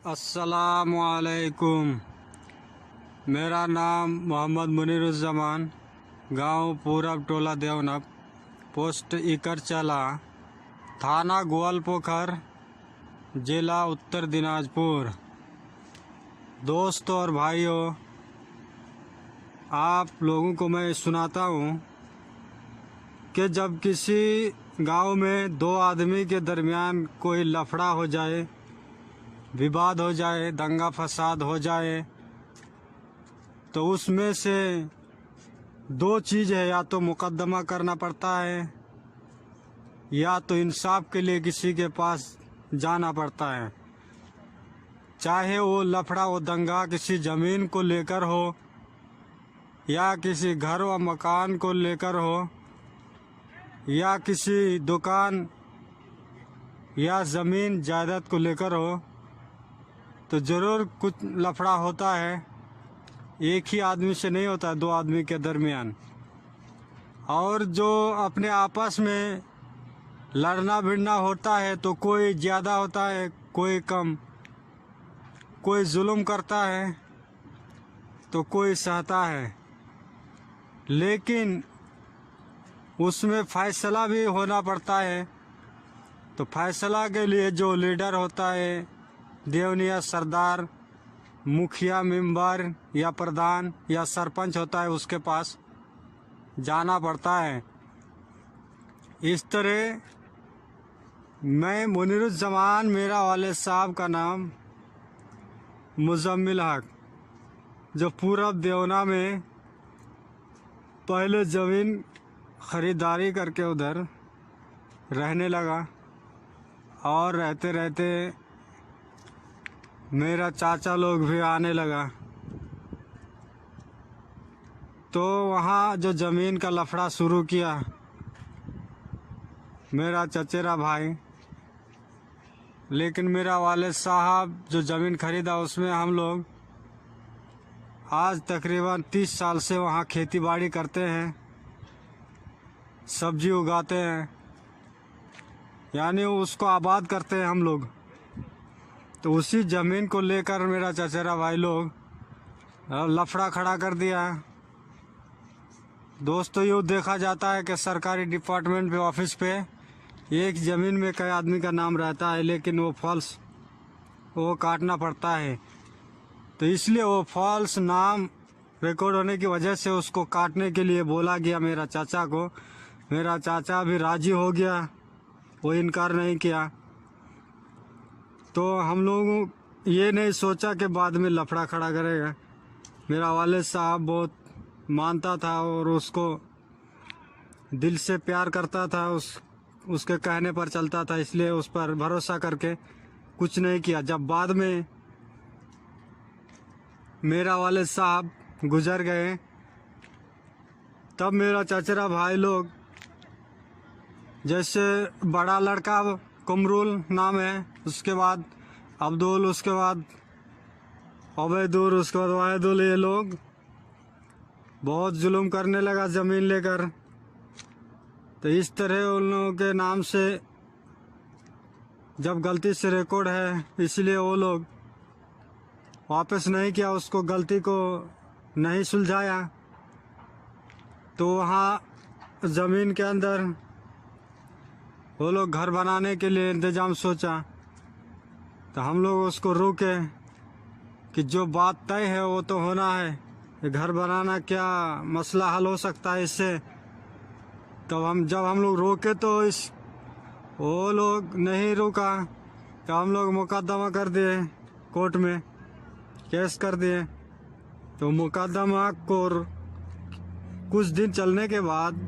अस्सलामुअलैकुम। मेरा नाम मोहम्मद मुनीरुज़्ज़मान, गांव पूरब, टोला देवनप, पोस्ट इकरचला, थाना ग्वालपोखर, जिला उत्तर दिनाजपुर। दोस्तों और भाइयों, आप लोगों को मैं सुनाता हूँ कि जब किसी गांव में दो आदमी के दरमियान कोई लफड़ा हो जाए, विवाद हो जाए, दंगा फसाद हो जाए, तो उसमें से दो चीज़ है, या तो मुकदमा करना पड़ता है या तो इंसाफ के लिए किसी के पास जाना पड़ता है। चाहे वो लफड़ा, वो दंगा किसी ज़मीन को लेकर हो या किसी घर व मकान को लेकर हो या किसी दुकान या ज़मीन जायदाद को लेकर हो, तो ज़रूर कुछ लफड़ा होता है। एक ही आदमी से नहीं होता, दो आदमी के दरमियान। और जो अपने आपस में लड़ना भिड़ना होता है तो कोई ज़्यादा होता है, कोई कम, कोई जुल्म करता है तो कोई सहता है, लेकिन उसमें फैसला भी होना पड़ता है। तो फैसला के लिए जो लीडर होता है, देवनिया सरदार, मुखिया, मेंबर या प्रधान या सरपंच होता है, उसके पास जाना पड़ता है। इस तरह मैं मुनीरुज़्ज़मान, मेरा वाले साहब का नाम मुज़म्मिल हक, जो पूरब देवना में पहले ज़मीन ख़रीदारी करके उधर रहने लगा, और रहते रहते मेरा चाचा लोग भी आने लगा। तो वहाँ जो ज़मीन का लफड़ा शुरू किया, मेरा चचेरा भाई, लेकिन मेरा वालिद साहब जो ज़मीन ख़रीदा उसमें हम लोग आज तकरीबन 30 साल से वहाँ खेती बाड़ी करते हैं, सब्जी उगाते हैं, यानी उसको आबाद करते हैं हम लोग। तो उसी ज़मीन को लेकर मेरा चचेरा भाई लोग लफड़ा खड़ा कर दिया। दोस्तों, यूँ देखा जाता है कि सरकारी डिपार्टमेंट पे, ऑफिस पे एक ज़मीन में कई आदमी का नाम रहता है, लेकिन वो फॉल्स, वो काटना पड़ता है। तो इसलिए वो फॉल्स नाम रिकॉर्ड होने की वजह से उसको काटने के लिए बोला गया मेरा चाचा को। मेरा चाचा भी राज़ी हो गया, वो इनकार नहीं किया। तो हम लोग ये नहीं सोचा कि बाद में लफड़ा खड़ा करेगा। मेरा वालिद साहब बहुत मानता था और उसको दिल से प्यार करता था, उसके कहने पर चलता था, इसलिए उस पर भरोसा करके कुछ नहीं किया। जब बाद में मेरा वालिद साहब गुजर गए, तब मेरा चचेरा भाई लोग, जैसे बड़ा लड़का कमरुल नाम है, उसके बाद अब्दुल, उसके बाद अबैदुल, उसके बाद वाहिदुल, ये लोग बहुत जुल्म करने लगा ज़मीन लेकर। तो इस तरह उन लोगों के नाम से जब गलती से रिकॉर्ड है, इसलिए वो लोग वापस नहीं किया, उसको गलती को नहीं सुलझाया। तो वहाँ ज़मीन के अंदर वो लोग घर बनाने के लिए इंतज़ाम सोचा। तो हम लोग उसको रोके कि जो बात तय है वो तो होना है, घर बनाना क्या मसला हल हो सकता है इससे। तो जब हम लोग रोके तो वो लोग नहीं रुका, तो हम लोग मुकदमा कर दिए, कोर्ट में केस कर दिए। तो मुकदमा को कुछ दिन चलने के बाद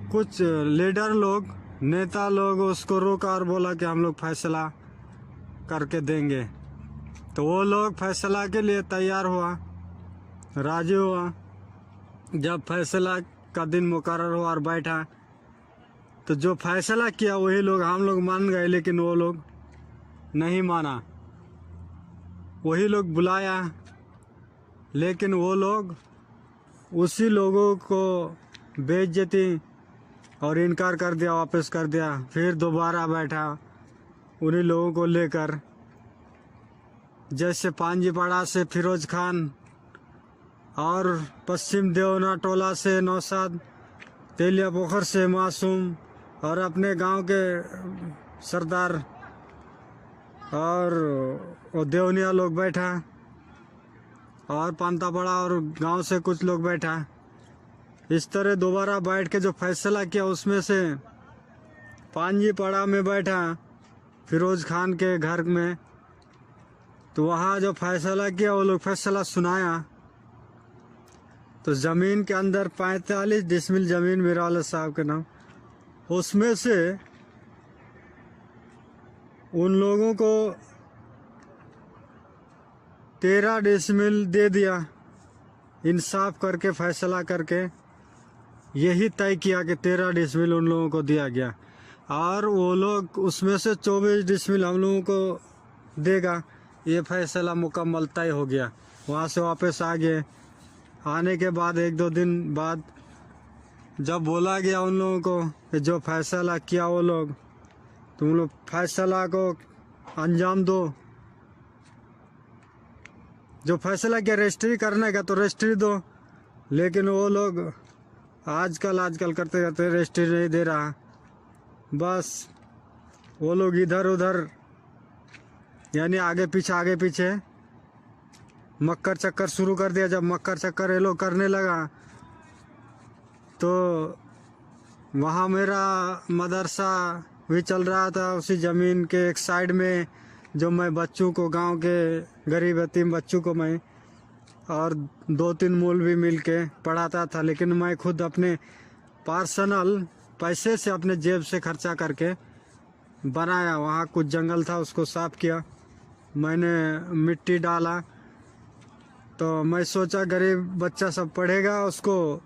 कुछ लीडर लोग, नेता लोग उसको रोका और बोला कि हम लोग फैसला करके देंगे। तो वो लोग फैसला के लिए तैयार हुआ, राजी हुआ। जब फैसला का दिन मुकर्रर हुआ और बैठा, तो जो फैसला किया वही लोग, हम लोग मान गए, लेकिन वो लोग नहीं माना। वही लोग बुलाया, लेकिन वो लोग उसी लोगों को बेइज्जती और इनकार कर दिया, वापस कर दिया। फिर दोबारा बैठा, उन्हीं लोगों को लेकर, जैसे पांजीपाड़ा से फिरोज खान और पश्चिम देवना टोला से नौशाद, तेलिया पोखर से मासूम और अपने गांव के सरदार और वो देवनिया लोग बैठा और पांतापाड़ा और गांव से कुछ लोग बैठा। इस तरह दोबारा बैठ के जो फैसला किया उसमें से पांजीपाड़ा में बैठा फिरोज खान के घर में, तो वहाँ जो फैसला किया वो लोग फैसला सुनाया। तो ज़मीन के अंदर 45 डिसमिल ज़मीन मीरवाला साहब के नाम, उसमें से उन लोगों को 13 डिसमिल दे दिया। इंसाफ करके फैसला करके यही तय किया कि 13 डिसमिल उन लोगों को दिया गया और वो लोग उसमें से 24 डिसमिल हम लोगों को देगा। ये फैसला मुकम्मल तय हो गया। वहाँ से वापस आ गए। आने के बाद 1-2 दिन बाद जब बोला गया उन लोगों को कि जो फैसला किया वो लोग, तुम लोग फैसला को अंजाम दो, जो फैसला किया रजिस्ट्री करने का तो रजिस्ट्री दो। लेकिन वो लोग आजकल करते करते रजिस्ट्री नहीं दे रहा। बस वो लोग इधर उधर यानी आगे पीछे मक्कर चक्कर शुरू कर दिया। जब मक्कर चक्कर ये लोग करने लगा तो वहाँ मेरा मदरसा भी चल रहा था उसी ज़मीन के एक साइड में, जो मैं बच्चों को, गांव के गरीब यतीम बच्चों को मैं और 2-3 मौलवी मिल के पढ़ाता था। लेकिन मैं खुद अपने पर्सनल पैसे से अपने जेब से खर्चा करके बनाया। वहाँ कुछ जंगल था, उसको साफ़ किया, मैंने मिट्टी डाला। तो मैं सोचा गरीब बच्चा सब पढ़ेगा, उसको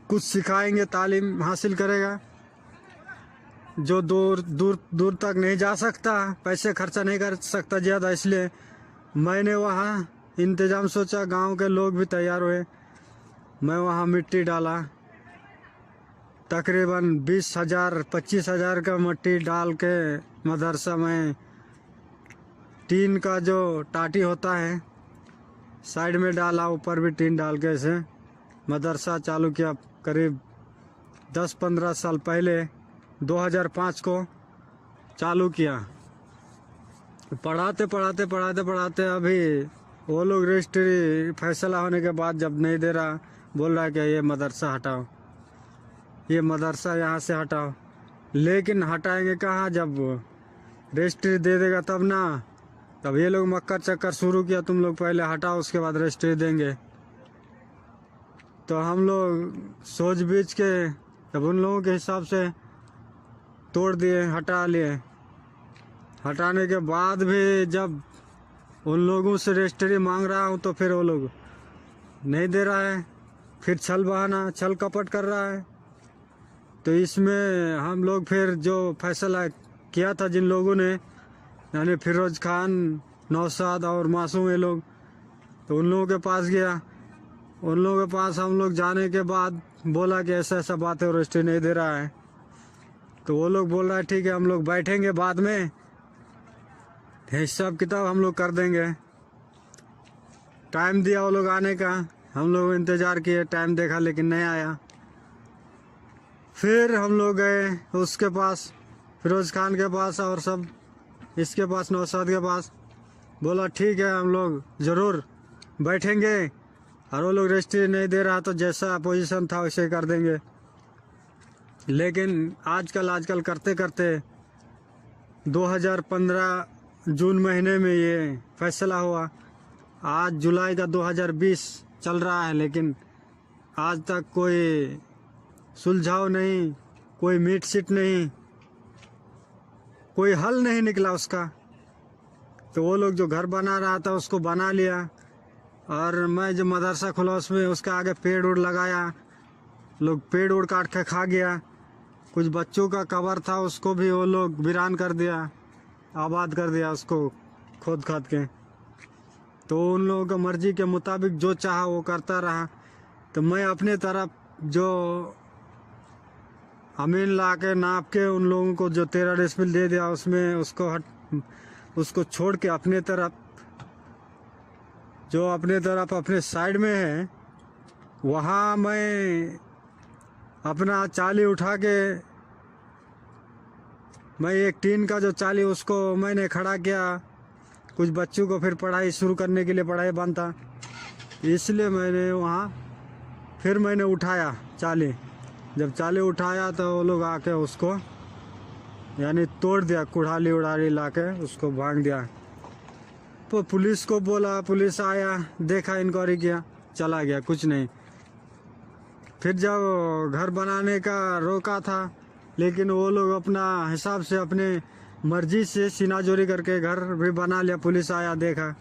कुछ सिखाएंगे, तालीम हासिल करेगा। जो दूर तक नहीं जा सकता, पैसे खर्चा नहीं कर सकता ज़्यादा, इसलिए मैंने वहाँ इंतज़ाम सोचा। गांव के लोग भी तैयार हुए। मैं वहाँ मिट्टी डाला, तकरीबन 20,000-25,000 का मिट्टी डाल के मदरसा में टीन का जो टाटी होता है साइड में डाला, ऊपर भी टीन डाल के ऐसे मदरसा चालू किया। करीब 10-15 साल पहले 2005 को चालू किया। पढ़ाते अभी वो लोग रजिस्ट्री फैसला होने के बाद जब नहीं दे रहा, बोल रहा है कि ये मदरसा हटाओ, ये मदरसा यहाँ से हटाओ। लेकिन हटाएंगे कहाँ, जब रजिस्ट्री दे देगा तब ना। तब ये लोग मक्कर चक्कर शुरू किया, तुम लोग पहले हटाओ उसके बाद रजिस्ट्री देंगे। तो हम लोग सोच बीच के तब उन लोगों के हिसाब से तोड़ दिए, हटा लिए। हटाने के बाद भी जब उन लोगों से रजिस्ट्री मांग रहा हूँ तो फिर वो लोग नहीं दे रहा है, फिर छल कपट कर रहा है। तो इसमें हम लोग फिर जो फैसला किया था जिन लोगों ने, यानी फिरोज खान, नौशाद और मासूम ये लोग, तो उन लोगों के पास गया। उन लोगों के पास हम लोग जाने के बाद बोला कि ऐसा बात है, रजिस्ट्री नहीं दे रहा है। तो वो लोग बोल रहा है ठीक है, हम लोग बैठेंगे बाद में, हिसाब किताब हम लोग कर देंगे। टाइम दिया वो लोग आने का, हम लोग इंतज़ार किए, टाइम देखा लेकिन नहीं आया। फिर हम लोग गए उसके पास, फिरोज खान के पास और सब इसके पास, नौशाद के पास। बोला ठीक है, हम लोग ज़रूर बैठेंगे और वो लोग रजिस्ट्री नहीं दे रहा तो जैसा पोजीशन था वैसे कर देंगे। लेकिन आजकल करते करते 2015 जून महीने में ये फैसला हुआ। आज जुलाई का 2020 चल रहा है, लेकिन आज तक कोई सुलझाव नहीं, कोई मीट सीट नहीं, कोई हल नहीं निकला उसका। तो वो लोग जो घर बना रहा था उसको बना लिया, और मैं जो मदरसा खुला उसमें उसके आगे पेड़ उड़ लगाया, लोग पेड़ उड़ काट के खा गया। कुछ बच्चों का कब्र था उसको भी वो लोग वीरान कर दिया, आबाद कर दिया उसको खोद खाद के। तो उन लोगों का मर्जी के मुताबिक जो चाहा वो करता रहा। तो मैं अपने तरफ जो अमीन ला के नाप के उन लोगों को जो 13 डेसिबल दे दिया उसमें उसको छोड़ के अपने तरफ अपने साइड में है वहाँ मैं अपना चाली उठा के मैं एक टीन का जो चाली उसको मैंने खड़ा किया। कुछ बच्चों को फिर पढ़ाई शुरू करने के लिए पढ़ाई बंद था, इसलिए मैंने वहाँ फिर मैंने उठाया चाली। जब चाली उठाया तो वो लोग आके उसको यानी तोड़ दिया, कुड़ाली उड़ाली ला के उसको भांग दिया। तो पुलिस को बोला, पुलिस आया, देखा, इंक्वायरी किया, चला गया, कुछ नहीं। फिर जब घर बनाने का रोका था, लेकिन वो लोग अपना हिसाब से अपने मर्जी से सीनाजोरी करके घर भी बना लिया। पुलिस आया, देखा,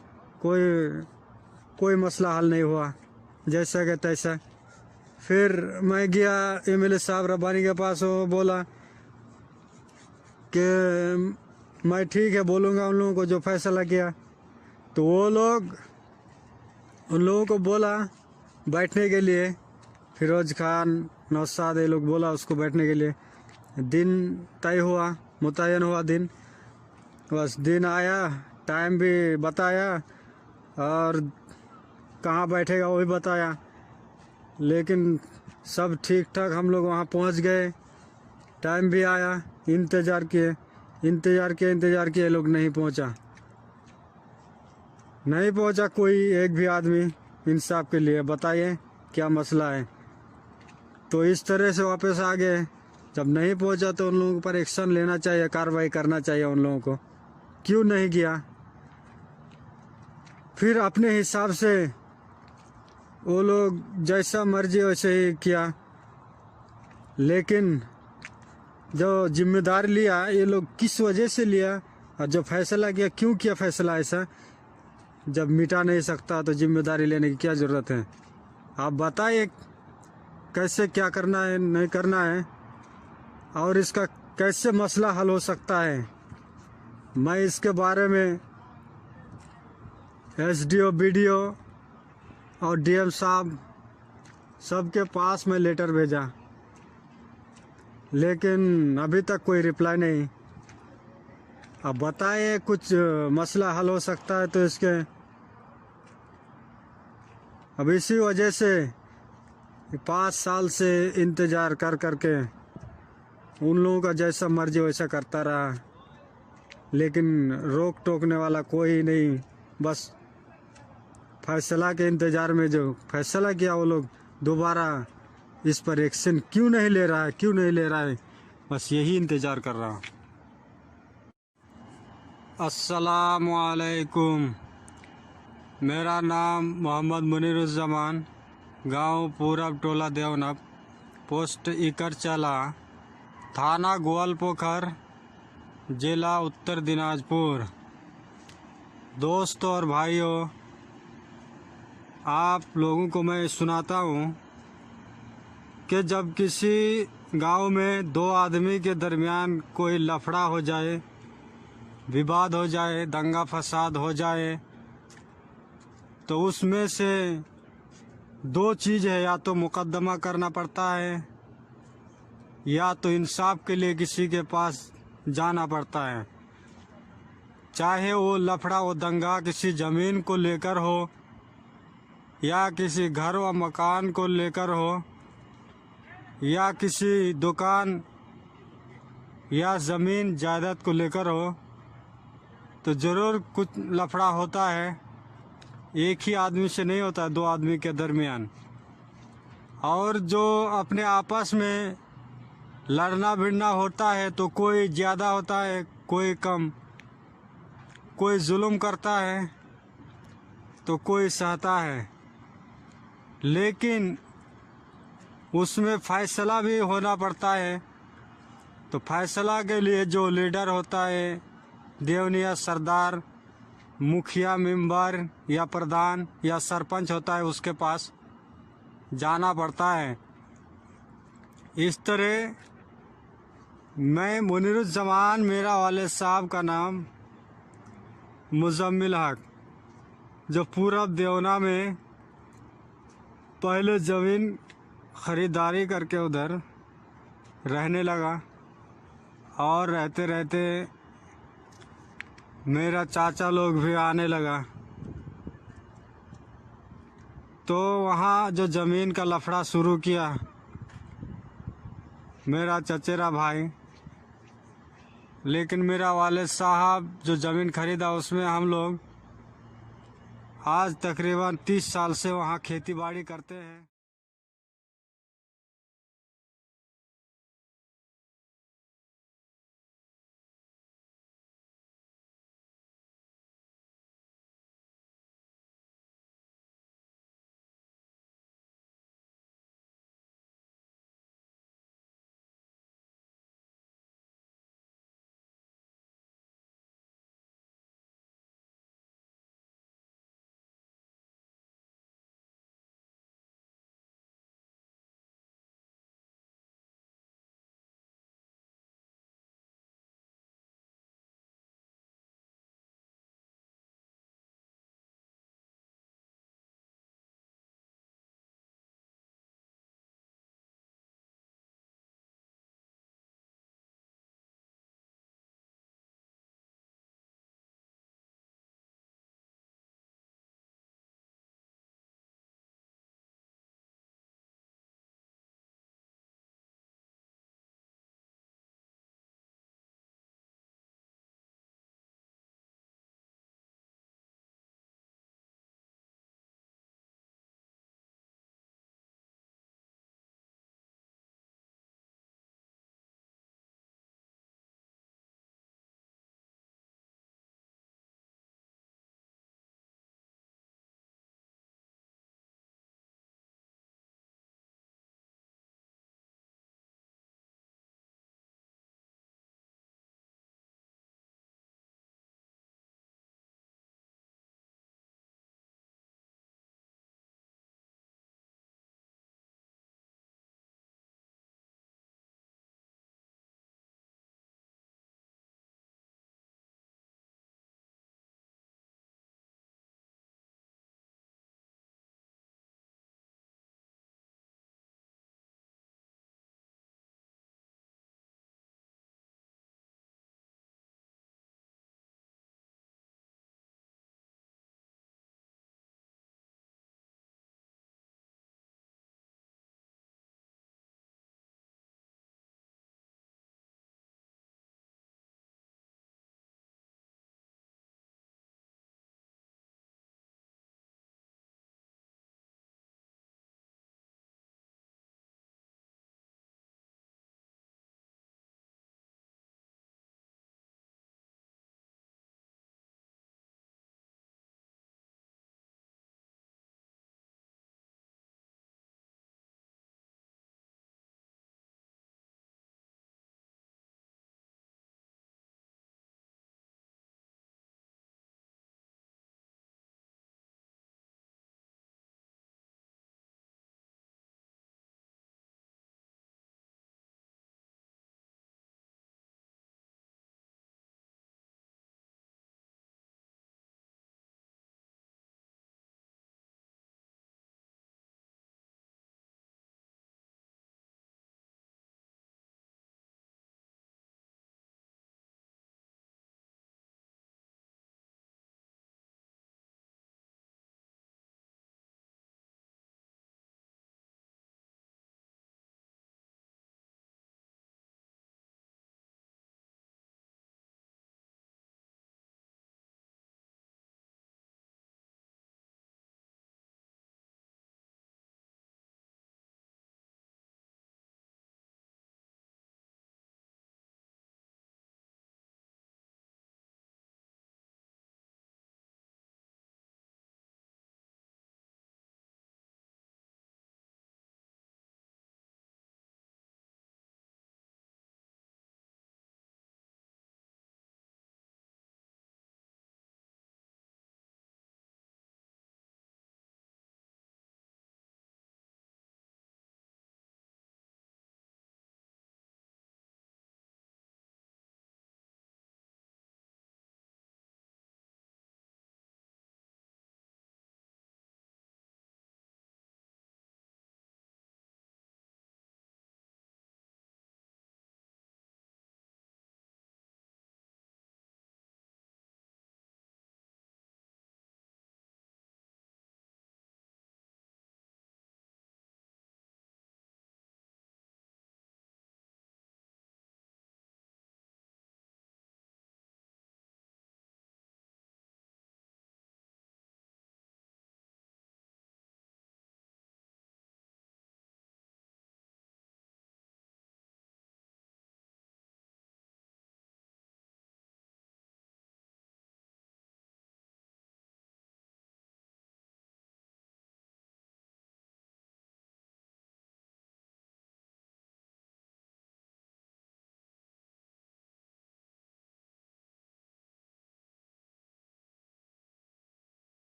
कोई मसला हल नहीं हुआ, जैसा कि तैसा। फिर मैं गया एमएलए साहब रब्बानी के पास, वो बोला कि मैं ठीक है बोलूँगा उन लोगों को जो फैसला किया। तो वो लोग उन लोगों को बोला बैठने के लिए, फिरोज खान, नौशाद, ये लोग बोला उसको बैठने के लिए। दिन तय हुआ, मुतय्यन हुआ दिन, बस दिन आया, टाइम भी बताया और कहाँ बैठेगा वो भी बताया। लेकिन सब ठीक ठाक हम लोग वहाँ पहुँच गए, टाइम भी आया, इंतज़ार किए, लोग नहीं पहुँचा कोई एक भी आदमी इंसाफ के लिए। बताइए क्या मसला है। तो इस तरह से वापस आ गए। जब नहीं पहुँचा तो उन लोगों पर एक्शन लेना चाहिए, कार्रवाई करना चाहिए उन लोगों को। क्यों नहीं किया? फिर अपने हिसाब से वो लोग जैसा मर्जी वैसे ही किया। लेकिन जो जिम्मेदारी लिया ये लोग किस वजह से लिया, और जो फैसला किया क्यों किया फैसला ऐसा? जब मिटा नहीं सकता तो जिम्मेदारी लेने की क्या ज़रूरत है? आप बताइए कैसे क्या करना है, नहीं करना है, और इसका कैसे मसला हल हो सकता है। मैं इसके बारे में एसडीओ, बीडीओ और डीएम साहब सबके पास में लेटर भेजा, लेकिन अभी तक कोई रिप्लाई नहीं। अब बताइए कुछ मसला हल हो सकता है तो इसके। अब इसी वजह से 5 साल से इंतज़ार कर करके उन लोगों का जैसा मर्जी वैसा करता रहा, लेकिन रोक टोकने वाला कोई नहीं। बस फैसला के इंतज़ार में जो फैसला किया वो लोग दोबारा इस पर एक्शन क्यों नहीं ले रहा है, बस यही इंतज़ार कर रहा हूँ। अस्सलामु अलैकुम, मेरा नाम मोहम्मद मुनीरुज़्ज़मान, गांव पूरब, टोला देवनब, पोस्ट इकरचला, थाना ग्वालपोखर, जिला उत्तर दिनाजपुर। दोस्तों और भाइयों, आप लोगों को मैं सुनाता हूँ कि जब किसी गांव में 2 आदमी के दरमियान कोई लफड़ा हो जाए, विवाद हो जाए, दंगा फसाद हो जाए, तो उसमें से 2 चीज़ है, या तो मुकदमा करना पड़ता है या तो इंसाफ के लिए किसी के पास जाना पड़ता है। चाहे वो लफड़ा, वो दंगा किसी ज़मीन को लेकर हो या किसी घर व मकान को लेकर हो या किसी दुकान या ज़मीन जायदाद को लेकर हो, तो ज़रूर कुछ लफड़ा होता है। एक ही आदमी से नहीं होता, 2 आदमी के दरमियान। और जो अपने आपस में लड़ना भिड़ना होता है तो कोई ज़्यादा होता है, कोई कम, कोई जुल्म करता है तो कोई सहता है। लेकिन उसमें फैसला भी होना पड़ता है। तो फैसला के लिए जो लीडर होता है, देवनिया सरदार, मुखिया, मेंबर या प्रधान या सरपंच होता है, उसके पास जाना पड़ता है। इस तरह मैं मुनीरुज़्ज़मान, मेरा वाले साहब का नाम मुज़म्मिल हक, जो पूरब देवना में पहले ज़मीन ख़रीदारी करके उधर रहने लगा। और रहते रहते मेरा चाचा लोग भी आने लगा। तो वहाँ जो ज़मीन का लफड़ा शुरू किया मेरा चचेरा भाई, लेकिन मेरा वालिद साहब जो ज़मीन ख़रीदा उसमें हम लोग आज तकरीबन 30 साल से वहाँ खेती बाड़ी करते हैं।